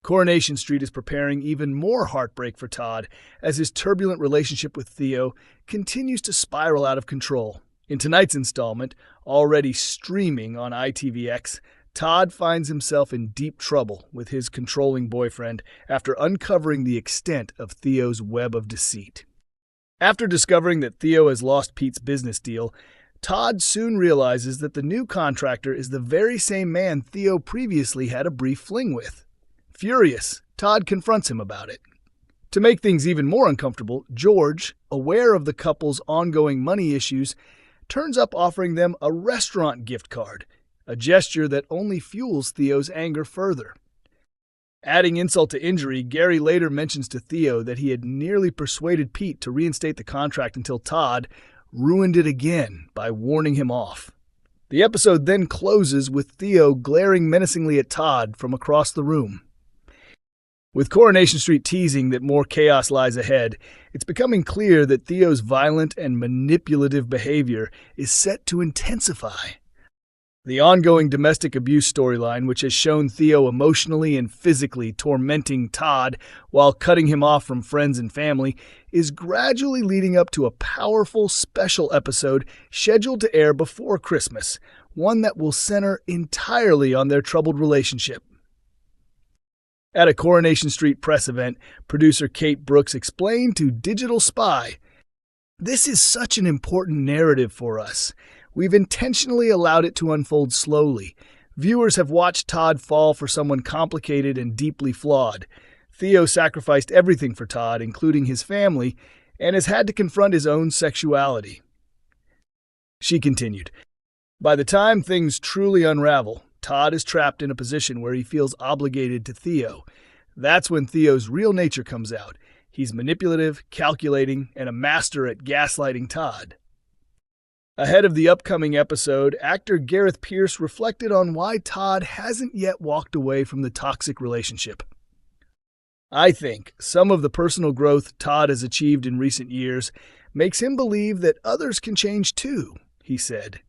Coronation Street is preparing even more heartbreak for Todd as his turbulent relationship with Theo continues to spiral out of control. In tonight's installment, already streaming on ITVX, Todd finds himself in deep trouble with his controlling boyfriend after uncovering the extent of Theo's web of deceit. After discovering that Theo has lost Pete's business deal, Todd soon realizes that the new contractor is the very same man Theo previously had a brief fling with. Furious, Todd confronts him about it. To make things even more uncomfortable, George, aware of the couple's ongoing money issues, turns up offering them a restaurant gift card, a gesture that only fuels Theo's anger further. Adding insult to injury, Gary later mentions to Theo that he had nearly persuaded Pete to reinstate the contract until Todd ruined it again by warning him off. The episode then closes with Theo glaring menacingly at Todd from across the room. With Coronation Street teasing that more chaos lies ahead, it's becoming clear that Theo's violent and manipulative behavior is set to intensify. The ongoing domestic abuse storyline, which has shown Theo emotionally and physically tormenting Todd while cutting him off from friends and family, is gradually leading up to a powerful special episode scheduled to air before Christmas, one that will center entirely on their troubled relationship. At a Coronation Street press event, producer Kate Brooks explained to Digital Spy, "This is such an important narrative for us. We've intentionally allowed it to unfold slowly. Viewers have watched Todd fall for someone complicated and deeply flawed. Theo sacrificed everything for Todd, including his family, and has had to confront his own sexuality." She continued, "By the time things truly unravel, Todd is trapped in a position where he feels obligated to Theo. That's when Theo's real nature comes out. He's manipulative, calculating, and a master at gaslighting Todd." Ahead of the upcoming episode, actor Gareth Pierce reflected on why Todd hasn't yet walked away from the toxic relationship. "I think some of the personal growth Todd has achieved in recent years makes him believe that others can change too," he said.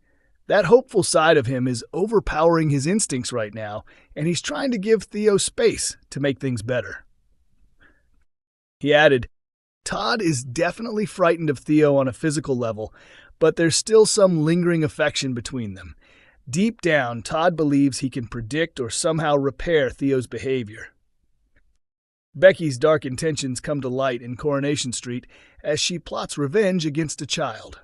"That hopeful side of him is overpowering his instincts right now, and he's trying to give Theo space to make things better." He added, "Todd is definitely frightened of Theo on a physical level, but there's still some lingering affection between them. Deep down, Todd believes he can predict or somehow repair Theo's behavior." Becky's dark intentions come to light in Coronation Street as she plots revenge against a child.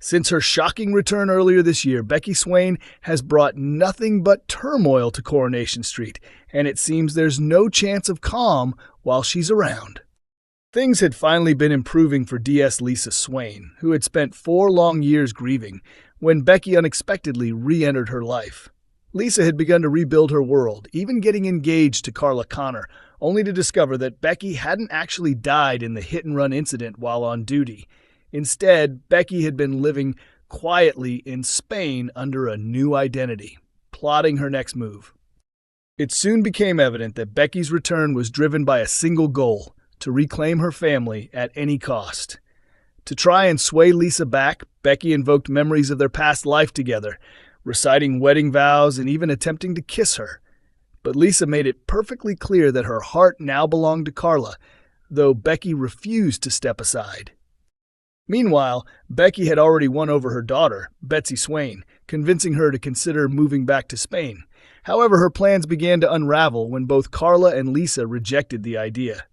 Since her shocking return earlier this year, Becky Swain has brought nothing but turmoil to Coronation Street, and it seems there's no chance of calm while she's around. Things had finally been improving for DS Lisa Swain, who had spent 4 long years grieving, when Becky unexpectedly re-entered her life. Lisa had begun to rebuild her world, even getting engaged to Carla Connor, only to discover that Becky hadn't actually died in the hit-and-run incident while on duty. Instead, Becky had been living quietly in Spain under a new identity, plotting her next move. It soon became evident that Becky's return was driven by a single goal: to reclaim her family at any cost. To try and sway Lisa back, Becky invoked memories of their past life together, reciting wedding vows and even attempting to kiss her. But Lisa made it perfectly clear that her heart now belonged to Carla, though Becky refused to step aside. Meanwhile, Becky had already won over her daughter, Betsy Swain, convincing her to consider moving back to Spain. However, her plans began to unravel when both Carla and Lisa rejected the idea.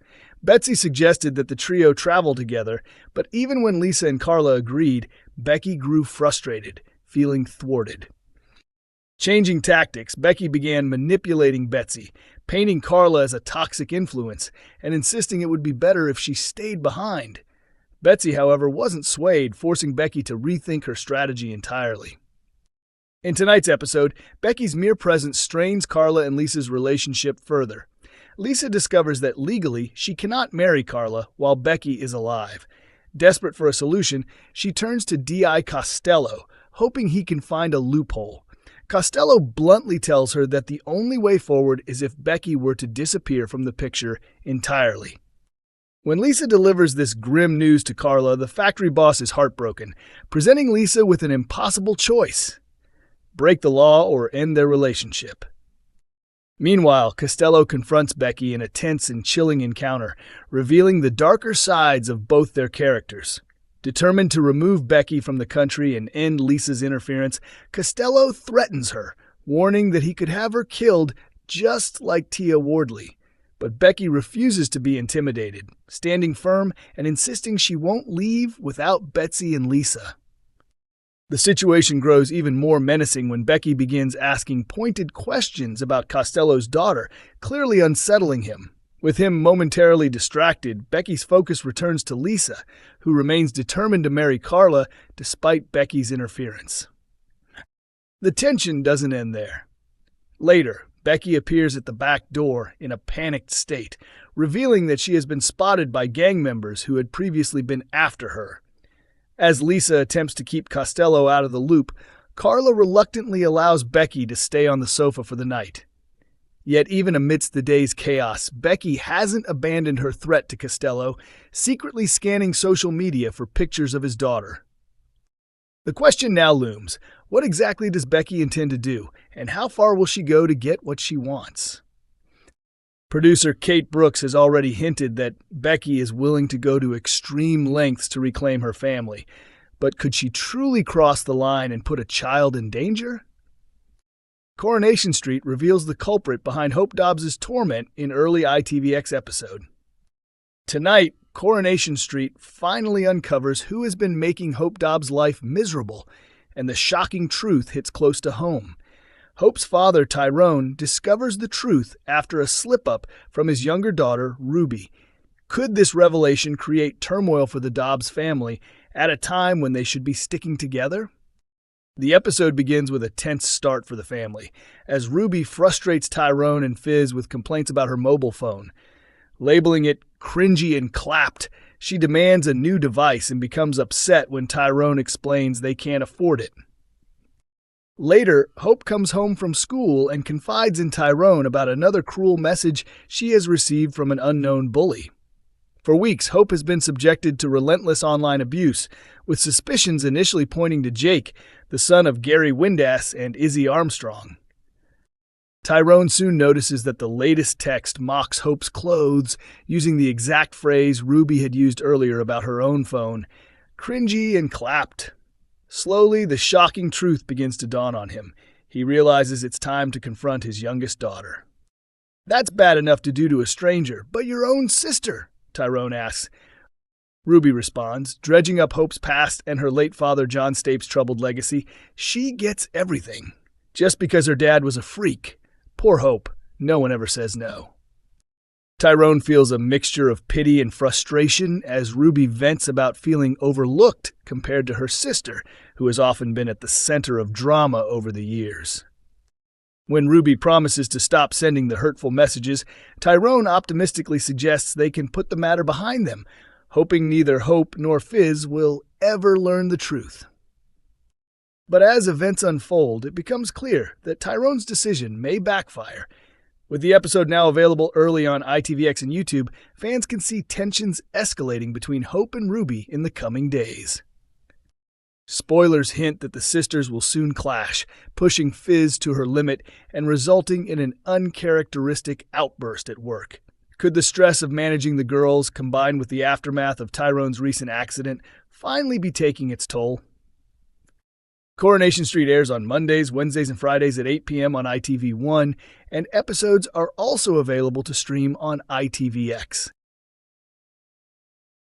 Betsy suggested that the trio travel together, but even when Lisa and Carla agreed, Becky grew frustrated, feeling thwarted. Changing tactics, Becky began manipulating Betsy, painting Carla as a toxic influence, and insisting it would be better if she stayed behind. Betsy, however, wasn't swayed, forcing Becky to rethink her strategy entirely. In tonight's episode, Becky's mere presence strains Carla and Lisa's relationship further. Lisa discovers that legally she cannot marry Carla while Becky is alive. Desperate for a solution, she turns to D.I. Costello, hoping he can find a loophole. Costello bluntly tells her that the only way forward is if Becky were to disappear from the picture entirely. When Lisa delivers this grim news to Carla, the factory boss is heartbroken, presenting Lisa with an impossible choice: break the law or end their relationship. Meanwhile, Costello confronts Becky in a tense and chilling encounter, revealing the darker sides of both their characters. Determined to remove Becky from the country and end Lisa's interference, Costello threatens her, warning that he could have her killed just like Theo Wardley. But Becky refuses to be intimidated, standing firm and insisting she won't leave without Betsy and Lisa. The situation grows even more menacing when Becky begins asking pointed questions about Costello's daughter, clearly unsettling him. With him momentarily distracted, Becky's focus returns to Lisa, who remains determined to marry Carla despite Becky's interference. The tension doesn't end there. Later, Becky appears at the back door in a panicked state, revealing that she has been spotted by gang members who had previously been after her. As Lisa attempts to keep Costello out of the loop, Carla reluctantly allows Becky to stay on the sofa for the night. Yet even amidst the day's chaos, Becky hasn't abandoned her threat to Costello, secretly scanning social media for pictures of his daughter. The question now looms, what exactly does Becky intend to do, and how far will she go to get what she wants? Producer Kate Brooks has already hinted that Becky is willing to go to extreme lengths to reclaim her family, but could she truly cross the line and put a child in danger? Coronation Street reveals the culprit behind Hope Dobbs' torment in early ITVX episode. Tonight, Coronation Street finally uncovers who has been making Hope Dobbs' life miserable, and the shocking truth hits close to home. Hope's father, Tyrone, discovers the truth after a slip-up from his younger daughter, Ruby. Could this revelation create turmoil for the Dobbs family at a time when they should be sticking together? The episode begins with a tense start for the family, as Ruby frustrates Tyrone and Fizz with complaints about her mobile phone. Labeling it cringy and clapped, she demands a new device and becomes upset when Tyrone explains they can't afford it. Later, Hope comes home from school and confides in Tyrone about another cruel message she has received from an unknown bully. For weeks, Hope has been subjected to relentless online abuse, with suspicions initially pointing to Jake, the son of Gary Windass and Izzy Armstrong. Tyrone soon notices that the latest text mocks Hope's clothes, using the exact phrase Ruby had used earlier about her own phone, cringy and clapped. Slowly, the shocking truth begins to dawn on him. He realizes it's time to confront his youngest daughter. "That's bad enough to do to a stranger, but your own sister?" Tyrone asks. Ruby responds, dredging up Hope's past and her late father John Stape's troubled legacy. She gets everything. Just because her dad was a freak. Poor Hope. No one ever says no. Tyrone feels a mixture of pity and frustration as Ruby vents about feeling overlooked compared to her sister, who has often been at the center of drama over the years. When Ruby promises to stop sending the hurtful messages, Tyrone optimistically suggests they can put the matter behind them, hoping neither Hope nor Fizz will ever learn the truth. But as events unfold, it becomes clear that Tyrone's decision may backfire. With the episode now available early on ITVX and YouTube, fans can see tensions escalating between Hope and Ruby in the coming days. Spoilers hint that the sisters will soon clash, pushing Fizz to her limit and resulting in an uncharacteristic outburst at work. Could the stress of managing the girls, combined with the aftermath of Tyrone's recent accident, finally be taking its toll? Coronation Street airs on Mondays, Wednesdays, and Fridays at 8 p.m. on ITV1, and episodes are also available to stream on ITVX.